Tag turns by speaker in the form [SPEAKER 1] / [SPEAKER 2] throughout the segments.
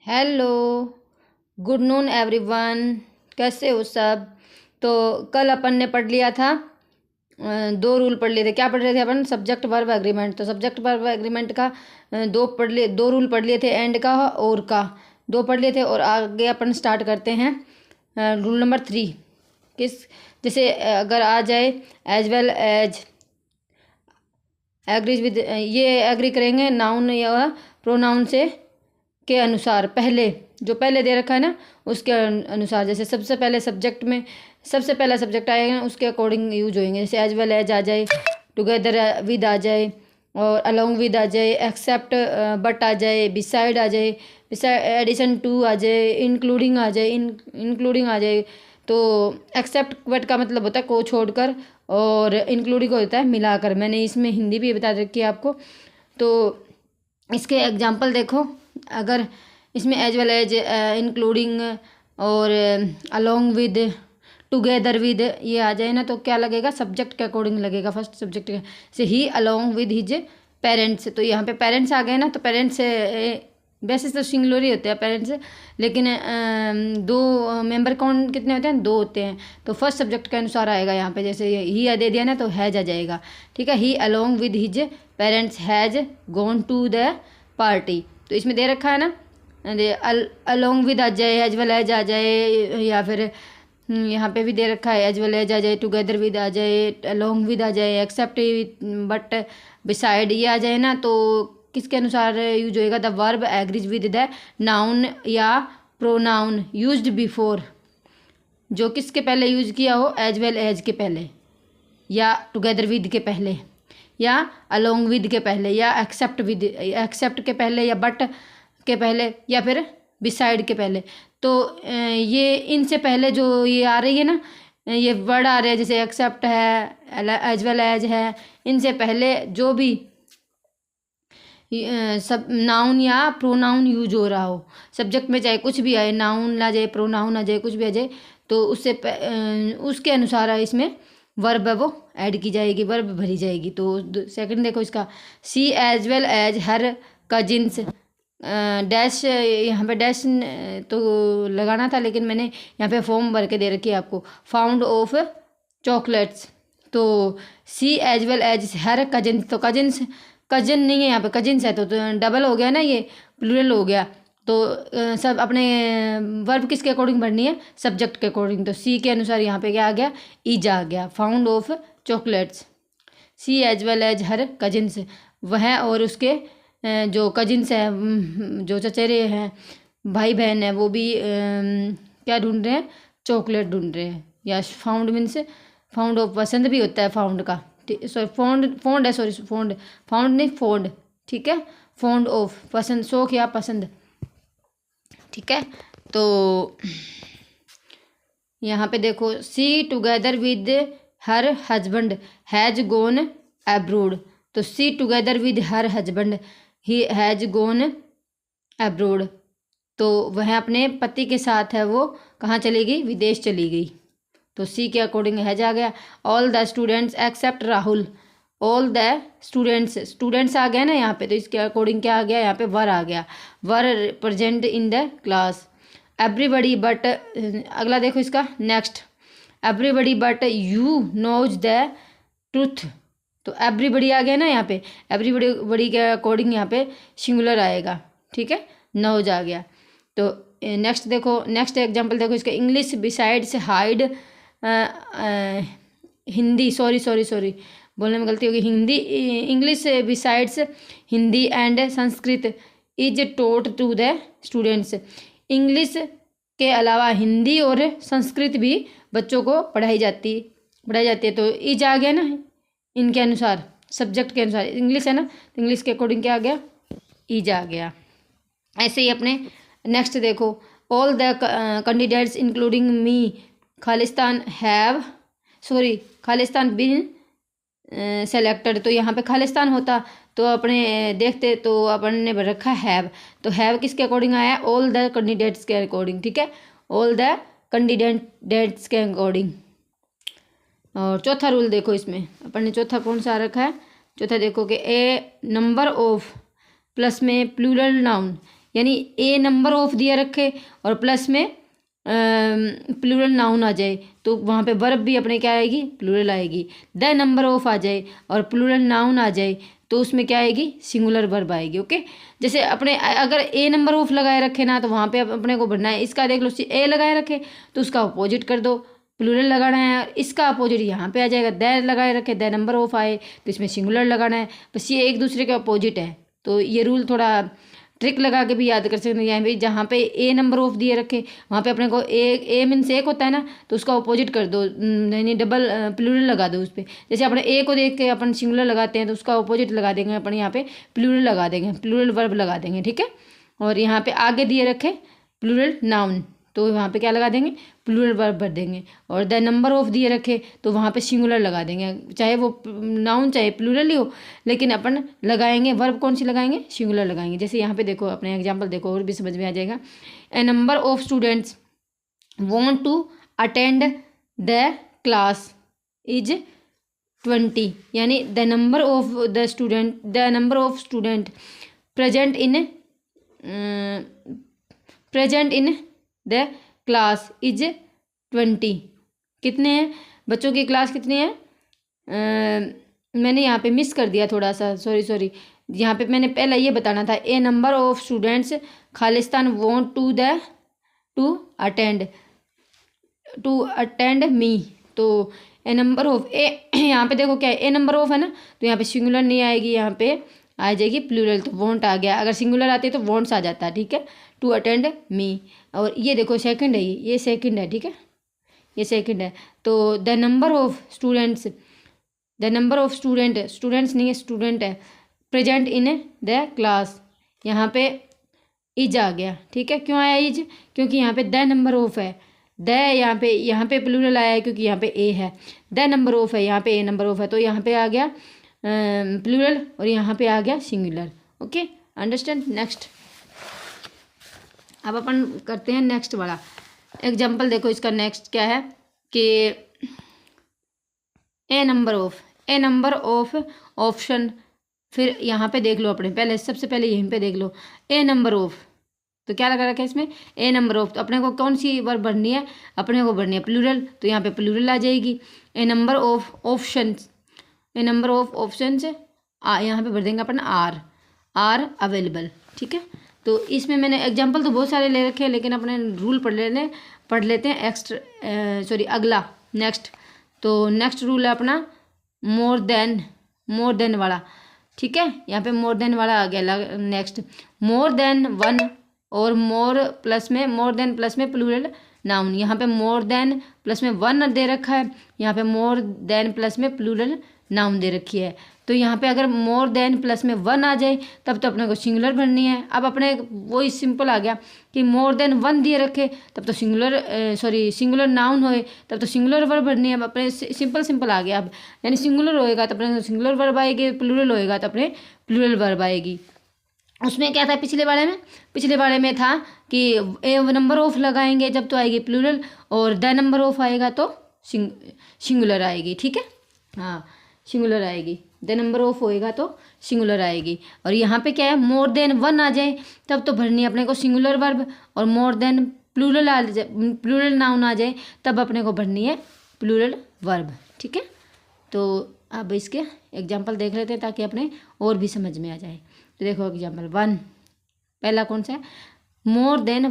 [SPEAKER 1] Hello, good noon everyone. कैसे हो सब? तो कल अपन ने पढ़ लिया था, दो रूल पढ़ लिए थे। क्या पढ़ रहे थे अपन? Subject verb agreement. तो सब्जेक्ट वर्ब एग्रीमेंट का दो रूल पढ़ लिए थे, एंड का और का दो पढ़ लिए थे। और आगे अपन स्टार्ट करते हैं रूल नंबर 3। जैसे अगर आ जाए as well as, agrees with, ये एग्री करेंगे नाउन या प्रोनाउन से के अनुसार। पहले जो पहले दे रखा है ना उसके अनुसार। जैसे सबसे पहले सब्जेक्ट में सबसे पहला सब्जेक्ट आएगा ना उसके अकॉर्डिंग यूज होंगे। जैसे एज वेल एज आ जाए, टुगेदर विद आ जाए, और अलोंग विद आ जाए, एक्सेप्ट बट आ जाए, बिसाइड आ जाए, एडिशन टू आ जाए, इंक्लूडिंग आ जाए, इंक्लूडिंग आ जाए। तो एक्सेप्ट बट का मतलब होता है को छोड़कर, और इंक्लूडिंग होता है मिलाकर। मैंने इसमें हिंदी भी बता रखी है आपको। तो इसके एग्जाम्पल देखो। अगर इसमें एज वेल एज, इंक्लूडिंग और अलोंग विद, टुगेदर विद ये आ जाए ना तो क्या लगेगा? सब्जेक्ट के अकॉर्डिंग लगेगा। फर्स्ट सब्जेक्ट के से ही अलोंग विद हिज पेरेंट्स। तो यहाँ पे पेरेंट्स आ गए ना, तो पेरेंट्स वैसे तो सिंगुलर ही होते हैं पेरेंट्स, लेकिन दो मेंबर कौन कितने होते हैं? दो होते हैं। तो फर्स्ट सब्जेक्ट के अनुसार आएगा यहाँ पे। जैसे ही दे दिया ना तो हैज आ जाएगा। ठीक है, he along with his parents has gone to the party. तो इसमें दे रखा है ना, अलोंग विद आ जाए, एज वेल एज आ जाए, या फिर यहाँ पे भी दे रखा है एज वेल एज आ जाए, टुगेदर विद आ जाए, अलोंग विद आ जाए, एक्सेप्ट बट बिसाइड ये आ जाए ना तो किसके अनुसार यूज होएगा? The verb agrees with the noun या प्रोनाउन यूज्ड बिफोर। जो किसके पहले यूज किया हो? एज वेल एज के पहले, या टुगेदर विद के पहले, या अलोंग विद के पहले, या एक्सेप्ट विद, एक्सेप्ट के पहले, या बट के पहले, या फिर बिसाइड के पहले। तो ये इनसे पहले जो ये आ रही है ना, ये वर्ड आ रहे हैं, जैसे एक्सेप्ट है, एज वेल एज है, इनसे पहले जो भी सब नाउन या प्रोनाउन यूज हो रहा हो सब्जेक्ट में, चाहे कुछ भी आए, नाउन आ जाए, प्रोनाउन आ जाए, कुछ भी आ जाए, तो उससे उसके अनुसार इसमें वर्ब है वो ऐड की जाएगी, वर्ब भरी जाएगी। तो सेकंड देखो इसका, सी as well as her cousins, dash, यहाँ पे डैश तो लगाना था लेकिन मैंने यहाँ पे फॉर्म भर के दे रखी है आपको, फाउंड ऑफ चॉकलेट्स। तो सी as well as her cousins, तो कजिन्स कजन नहीं है यहाँ पे, कजिन्स है। तो डबल हो गया ना, ये प्लूरल हो गया। तो सब अपने वर्ब किसके अकॉर्डिंग भरनी है? सब्जेक्ट के अकॉर्डिंग। तो सी के अनुसार यहाँ पे क्या आ गया? इज आ गया। Fond of chocolates, she as well as her cousins, वह और उसके जो कजिन्स हैं, जो चचेरे हैं, भाई बहन है, वो भी क्या ढूंढ रहे हैं? चॉकलेट ढूंढ रहे हैं। या फाउंड मीन्स फाउंड ऑफ पसंद भी होता है फाउंड का, सॉरी फोंड, फोंड है, सॉरी फोंड, फाउंड नहीं फोंड। ठीक है, फोंड ऑफ पसंद, शौक या पसंद। ठीक है, तो यहाँ पे देखो, she together with her husband has gone abroad. तो she together with her husband he has gone abroad. तो वह अपने पति के साथ है, वो कहाँ चली गई? विदेश चली गई। तो सी के अकॉर्डिंग हैज आ गया। All the students except Rahul, all the students, students आ गया ना यहाँ पे, तो इसके अकॉर्डिंग क्या आ गया? यहाँ पे वर आ गया, were present in the class. Everybody but, अगला देखो इसका next, everybody but you knows the truth. तो एवरीबडी आ गया ना यहाँ पे, एवरीबडी बड़ी के अकॉर्डिंग यहाँ पे सिंगुलर आएगा। ठीक है, नोज आ गया। तो नेक्स्ट देखो, नेक्स्ट एग्जाम्पल देखो इसका, इंग्लिश बिसाइड्स हाइड, हिंदी, सॉरी बोलने में गलती होगी, Hindi, English besides Hindi and Sanskrit is taught to the students. English के अलावा हिंदी और संस्कृत भी बच्चों को पढ़ाई जाती है। तो इज आ गया ना इनके अनुसार, सब्जेक्ट के अनुसार। इंग्लिश है ना, तो इंग्लिश के अकॉर्डिंग क्या आ गया? इज आ गया। ऐसे ही अपने नेक्स्ट देखो, all the candidates including me खालिस्तान हैव, सॉरी खालिस्तान बिन सेलेक्टेड। तो यहाँ पे खालिस्तान होता तो अपने देखते, तो अपन ने रखा हैव। तो हैव किसके अकॉर्डिंग आया? ऑल द कैंडिडेट्स के अकॉर्डिंग। ठीक है, ऑल द कैंडिडेट्स के अकॉर्डिंग। और चौथा रूल देखो, इसमें अपन ने चौथा कौन सा रखा है? चौथा देखो कि ए नंबर ऑफ प्लस में प्लूरल नाउन यानी ए नंबर ऑफ दिया रखे और प्लस में प्लूरल नाउन आ जाए तो वहाँ पे वर्ब भी अपने क्या आएगी, प्लूरल आएगी। द नंबर ऑफ आ जाए और प्लूरल नाउन आ जाए तो उसमें क्या आएगी, सिंगुलर वर्ब आएगी। ओके, जैसे अपने अगर ए नंबर ऑफ लगाए रखे ना तो वहाँ पे अपने को बढ़ना है। इसका देख लो, ए लगाए रखे तो उसका अपोजिट कर दो, प्लूरल लगाना है। और इसका अपोजिट यहाँ पे आ जाएगा, द लगाए रखे, द नंबर ऑफ आए तो इसमें सिंगुलर लगाना है। बस ये एक दूसरे के अपोजिट है, तो ये रूल थोड़ा ट्रिक लगा के भी याद कर सकते हैं। यहाँ पे जहाँ पे ए नंबर ऑफ दिए रखे वहाँ पे अपने को ए मीन्स एक होता है ना, तो उसका अपोजिट कर दो, यानी डबल प्लूरल लगा दो उस पर। जैसे अपने ए को देख के अपन सिंगुलर लगाते हैं तो उसका अपोजिट लगा देंगे अपन, यहाँ पे प्लूरल लगा देंगे, प्लूरल वर्ब लगा देंगे। ठीक है, और यहाँ पे आगे दिए रखे प्लूरल नाउन तो वहाँ पे क्या लगा देंगे, प्लूरल वर्ब भर देंगे। और द नंबर ऑफ दिए रखे तो वहाँ पे सिंगुलर लगा देंगे, चाहे वो नाउन चाहे प्लूरल ही हो, लेकिन अपन लगाएंगे वर्ब कौन सी लगाएंगे, सिंगुलर लगाएंगे। जैसे यहाँ पे देखो, अपने एग्जांपल देखो और भी समझ में आ जाएगा। A number of students want to attend the class is 20, यानी the number of student present in the class is 20। कितने हैं बच्चों की क्लास, कितने हैं? मैंने यहाँ पे मिस कर दिया थोड़ा सा, सॉरी। यहाँ पे मैंने पहले ये बताना था, a number of students Khalistan want to attend me. तो ए नंबर ऑफ यहाँ पे देखो क्या है, ए नंबर ऑफ है ना, तो यहाँ पे सिंगुलर नहीं आएगी, यहाँ पे आ जाएगी प्लूरल, तो वॉन्ट आ गया। अगर सिंगुलर आती है तो वॉन्ट्स आ जाता है। ठीक है, टू अटेंड मी। और ये देखो सेकंड है, ये सेकंड है। ठीक है, ये सेकंड है। तो द नंबर ऑफ स्टूडेंट्स नहीं है, स्टूडेंट है, प्रेजेंट इन द क्लास, यहाँ पे इज आ गया। ठीक है, क्यों आया इज, क्योंकि यहाँ पे द नंबर ऑफ है, द यहाँ पे प्लूरल आया है क्योंकि यहाँ पे ए है, द नंबर ऑफ है, यहाँ पे ए नंबर ऑफ है, तो यहाँ पे आ गया प्लूरल और यहाँ पे आ गया सिंगुलर। Okay, understand. नेक्स्ट, अब अपन करते हैं नेक्स्ट वाला एग्जाम्पल। देखो इसका नेक्स्ट क्या है कि ए नंबर ऑफ ऑप्शन। फिर यहाँ पे देख लो, अपने पहले सबसे पहले यहीं पे देख लो ए नंबर ऑफ, तो क्या लगा रखा है इसमें, ए नंबर ऑफ। तो अपने को कौन सी वर्ब भरनी है, अपने को भरनी है प्लूरल, तो यहाँ पे प्लूरल आ जाएगी। ए नंबर ऑफ ऑप्शंस यहाँ पे भर देंगे अपन आर अवेलेबल। ठीक है, तो इसमें मैंने एग्जांपल तो बहुत सारे ले रखे हैं, लेकिन अपने रूल पढ़ लेते हैं अगला नेक्स्ट। तो नेक्स्ट रूल है अपना मोर देन वाला। ठीक है, यहाँ पे मोर देन वाला आ गया। नेक्स्ट, मोर देन वन और मोर देन प्लस में प्लूरल नाउन। यहाँ पे मोर देन प्लस में वन दे रखा है, यहाँ पे मोर देन प्लस में प्लूरल नाउन दे रखी है। तो यहाँ पे अगर मोर देन प्लस में वन आ जाए तब तो अपने को सिंगुलर भरनी है। अब अपने वही सिंपल आ गया कि मोर देन वन दिए रखे तब तो सिंगुलर नाउन होए तब तो सिंगुलर वर्ब भरनी है। अब अपने सिंपल आ गया। अब यानी सिंगुलर होएगा तो अपने सिंगुलर वर्ब आएगी, प्लूरल होएगा तो अपने प्लूरल वर्ब आएगी। उसमें क्या था पिछले बारे में था कि ए नंबर ऑफ लगाएंगे जब तो आएगी प्लूरल, और द नंबर ऑफ आएगा तो सिंगुलर आएगी। ठीक है, हाँ सिंगुलर आएगी, द नंबर ऑफ होएगा तो सिंगुलर आएगी। और यहाँ पे क्या है, मोर देन वन आ जाए तब तो भरनी है अपने को सिंगुलर वर्ब, और मोर देन प्लूरल नाउन आ जाए तब अपने को भरनी है प्लूरल वर्ब। ठीक है, तो अब इसके एग्जाम्पल देख लेते हैं ताकि अपने और भी समझ में आ जाए। तो देखो एग्जाम्पल वन, पहला कौन सा है, मोर देन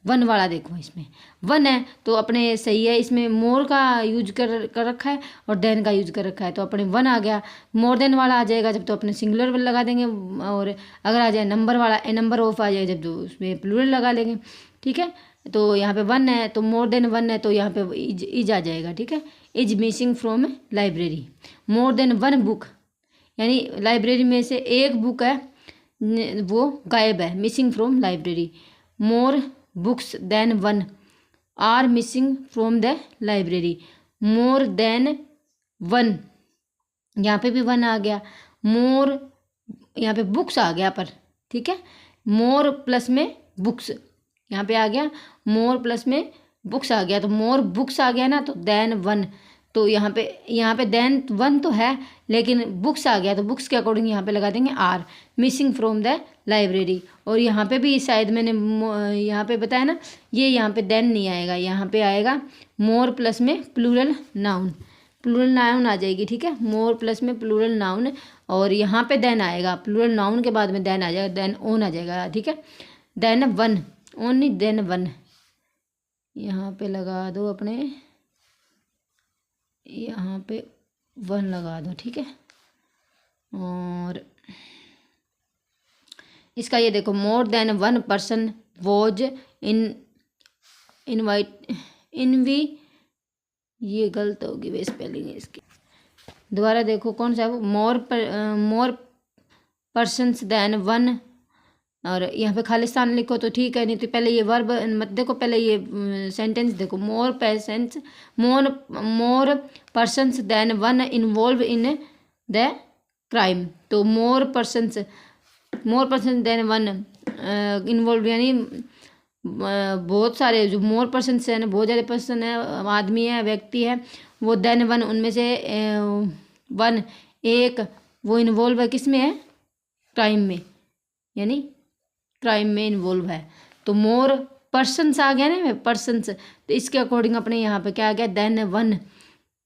[SPEAKER 1] वन वाला। देखो इसमें वन है तो अपने सही है, इसमें मोर का यूज कर रखा है और देन का यूज कर रखा है, तो अपने वन आ गया। मोर देन वाला आ जाएगा जब तो अपने सिंगुलर लगा देंगे, और अगर आ जाए नंबर वाला ए नंबर ऑफ आ जाए जब तो उसमें प्लूरल लगा लेंगे। ठीक है, तो यहाँ पे वन है तो मोर देन वन है तो यहाँ पे इज आ जाएगा। ठीक है, is missing from library. More than one book, यानी लाइब्रेरी में से एक बुक है वो गायब है, missing from library. More books than one are missing from the library. More than one, यहाँ पे भी वन आ गया। मोर, यहाँ पे बुक्स आ गया पर। ठीक है, मोर प्लस में बुक्स यहाँ पे आ गया, मोर प्लस में बुक्स आ गया, तो मोर बुक्स आ गया ना, तो देन वन, तो यहाँ पे देन वन तो है, लेकिन बुक्स आ गया तो बुक्स के अकॉर्डिंग यहाँ पे लगा देंगे are, missing from the library. और यहाँ पे भी शायद मैंने यहाँ पे बताया ना, ये यहाँ पे देन नहीं आएगा, यहाँ पे आएगा मोर प्लस में प्लूरल नाउन, प्लूरल नाउन आ जाएगी, ठीक है, मोर प्लस में प्लूरल नाउन, और यहाँ पे देन आएगा, प्लूरल नाउन के बाद में देन आ जाएगा, देन ओन आ जाएगा, ठीक है, than one, only than one, यहाँ पे लगा दो अपने, यहाँ पे वन लगा दो, ठीक है। और इसका ये देखो, मोर than one person was env, ये गलत होगी वे स्पेलिंग है इसकी, दोबारा देखो कौन सा है वो, मोर पर्सन्स देन वन, और यहाँ पे खालिस्तान लिखो तो ठीक है, नहीं तो पहले ये वर्ब मत देखो, पहले ये सेंटेंस देखो, more persons than one involve in the crime. तो more persons than one involve, यानी बहुत सारे जो मोर पर्सन्स हैं, बहुत ज़्यादा पर्सन है, आदमी है, व्यक्ति है, वो देन वन, उनमें से वन एक, वो इन्वॉल्व है किस में है, क्राइम में, यानी क्राइम में इन्वॉल्व है। तो मोर पर्सन्स आ गया ना, पर्सन्स, तो इसके अकॉर्डिंग अपने यहाँ पे क्या आ गया, देन वन,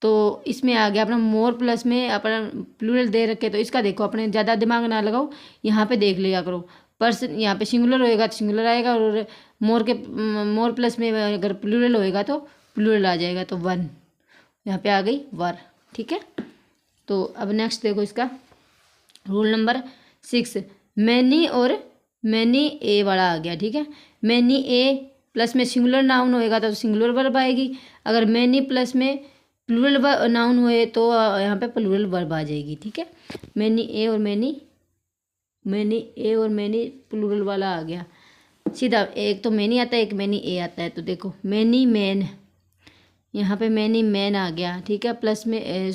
[SPEAKER 1] तो इसमें आ गया अपना मोर प्लस में अपना प्लूरल दे रखे, तो इसका देखो अपने ज़्यादा दिमाग ना लगाओ, यहाँ पे देख लिया करो, पर्सन यहाँ पे सिंगुलर होएगा तो सिंगुलर आएगा, और मोर प्लस में अगर प्लूरल होएगा तो प्लूरल आ जाएगा, तो वन, यहाँ पे आ गई वर, ठीक है। तो अब नेक्स्ट देखो इसका रूल नंबर 6, मैनी और मैनी ए वाला आ गया, ठीक है। मैनी ए प्लस में सिंगुलर नाउन होएगा तो सिंगुलर वर्ब आएगी, अगर मैनी प्लस में प्लूरल नाउन हुए तो यहाँ पे प्लूरल वर्ब आ जाएगी, ठीक है। मैनी ए और मैनी प्लूरल वाला आ गया सीधा, एक तो मैनी आता है, एक मैनी ए आता है, तो देखो मैनी मैन, यहाँ पे मैनी मैन आ गया, ठीक है, प्लस में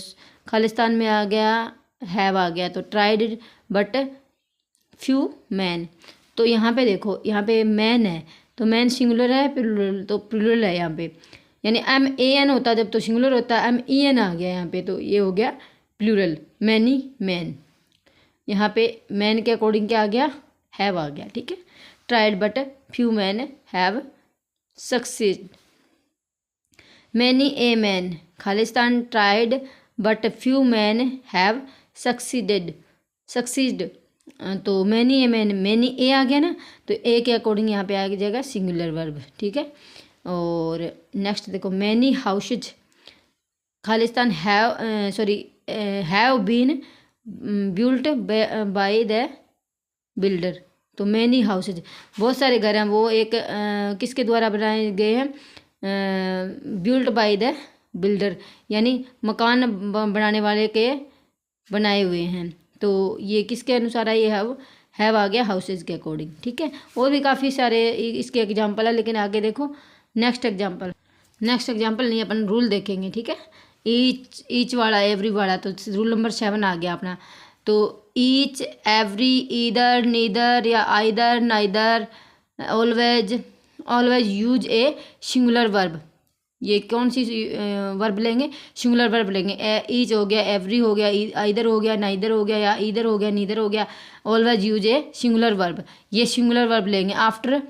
[SPEAKER 1] खालिस्तान में आ गया हैव आ गया, तो ट्राइड बट फ्यू मैन। तो यहाँ पे देखो, यहाँ पे मैन है तो मैन सिंगुलर है, प्लूरल तो प्लूरल है यहाँ पे, यानी MAN होता जब तो सिंगुलर होता, MEN आ गया यहाँ पे, तो ये हो गया प्लूरल, मैनी मैन। यहाँ पे मैन के अकॉर्डिंग क्या आ गया, हैव आ गया, ठीक है। Tried but few man have succeed, many a man, Khalistan tried but few man have succeed, तो many a man, many a आ गया ना, तो ए के अकॉर्डिंग यहाँ पे आ जाएगा सिंगुलर वर्ब, ठीक है। और नेक्स्ट देखो, मैनी हाउसेज, खालिस्तान have been built by the builder, तो मैनी हाउसेज, बहुत सारे घर हैं, वो एक किसके द्वारा बनाए गए हैं, बिल्ट बाय द बिल्डर, यानी मकान बनाने वाले के बनाए हुए हैं, तो ये किसके अनुसार है, ये हैव आ गया हाउसेज के अकॉर्डिंग, ठीक है। और भी काफ़ी सारे इसके एग्जाम्पल है, लेकिन आगे देखो नेक्स्ट एग्जाम्पल नहीं, अपन रूल देखेंगे, ठीक है। ईच वाला, एवरी वाला, तो रूल नंबर 7 आ गया अपना, तो ईच, एवरी, ईदर, नीदर या either, neither, always use a singular verb, ये कौन सी वर्ब लेंगे, सिंगुलर वर्ब लेंगे, ईच हो गया, एवरी हो गया, आइदर हो गया, नाइदर हो गया, या ईदर हो गया, नीदर हो गया, always use a singular verb, ये सिंगुलर वर्ब लेंगे आफ्टर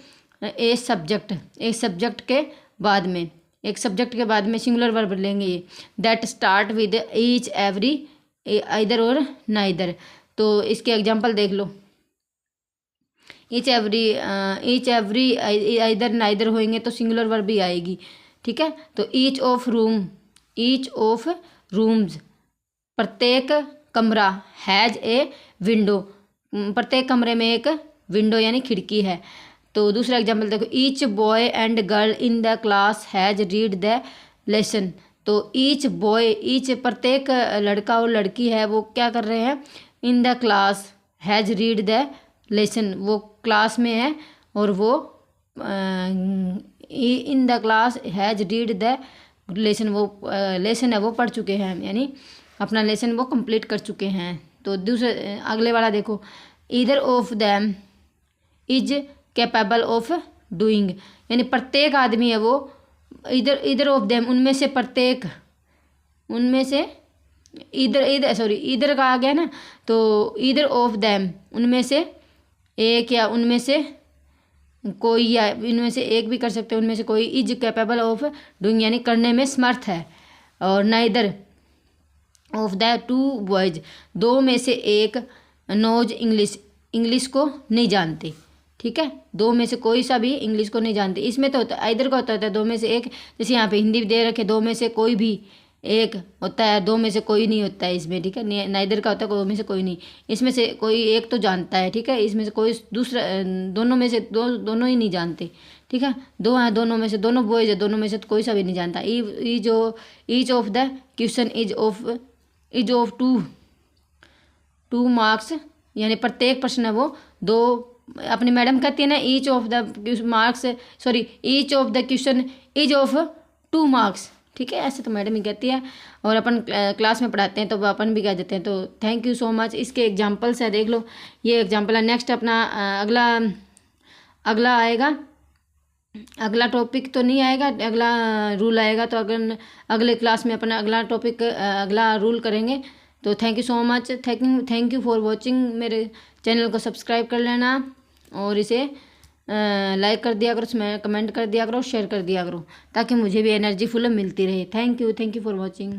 [SPEAKER 1] ए सब्जेक्ट, एक सब्जेक्ट के बाद में, एक सब्जेक्ट के बाद में सिंगुलर वर्ब लेंगे ये, that start with each, every, either और नाइदर। तो इसके एग्जांपल देख लो, ईच एवरी आइदर नाइदर होंगे तो सिंगुलर वर्ब भी आएगी, ठीक है। तो ईच ऑफ रूम्स, प्रत्येक कमरा, हैज ए विंडो, प्रत्येक कमरे में एक विंडो यानी खिड़की है। तो दूसरा एग्जाम्पल देखो, each boy and girl in the class has read the lesson, तो ईच बॉय, ईच प्रत्येक लड़का और लड़की है वो क्या कर रहे हैं, इन the class has read the lesson, वो क्लास में है और वो इन the class has read the lesson, वो लेसन है वो पढ़ चुके हैं, यानी अपना लेसन वो कंप्लीट कर चुके हैं। तो दूसरे अगले वाला देखो, either of them is capable of doing, यानी प्रत्येक आदमी है वो, इधर ऑफ देम उनमें से प्रत्येक उनमें से ईदर का आ गया ना, तो ईदर ऑफ दैम, उनमें से एक या उनमें से कोई, या इनमें से एक भी कर सकते हैं, उनमें से कोई इज कैपेबल ऑफ डूइंग यानी करने में समर्थ है। और neither of the two boys, दो में से एक नोज इंग्लिश, इंग्लिश को नहीं जानते। ठीक है, दो में से कोई सा भी इंग्लिश को नहीं जानते। इसमें तो होता है इधर का होता है दो में से एक, जैसे यहाँ पे हिंदी दे रखे दो में से कोई भी एक होता है, दो में से कोई नहीं होता है इसमें। ठीक है, नाइदर का होता है दो में से कोई नहीं, इसमें से कोई एक तो जानता है। ठीक है, इसमें से कोई दूसरा, दोनों में से दोनों ही नहीं जानते। ठीक है, दो हैं, दोनों में से दोनों बॉयज है, दोनों में से कोई सा भी नहीं जानता। Each of the question is of two marks, यानी प्रत्येक प्रश्न है वो दो, अपनी मैडम कहती है ना each of the marks, sorry each of the question is of 2 marks. ठीक है, ऐसे तो मैडम ही कहती है, और अपन क्लास में पढ़ाते हैं तो अपन भी कह देते हैं। तो थैंक यू सो मच। इसके एग्जांपल्स है, देख लो, ये एग्जांपल है। नेक्स्ट अपना अगला आएगा, अगला टॉपिक तो नहीं आएगा, अगला रूल आएगा। तो अगर अगले क्लास में अपना अगला टॉपिक अगला रूल करेंगे। तो thank you so much, thank you for watching. मेरे चैनल को सब्सक्राइब कर लेना और इसे लाइक कर दिया करो, उसमें कमेंट कर दिया करो, शेयर कर दिया करो, ताकि मुझे भी एनर्जी फुल मिलती रहे। Thank you for watching.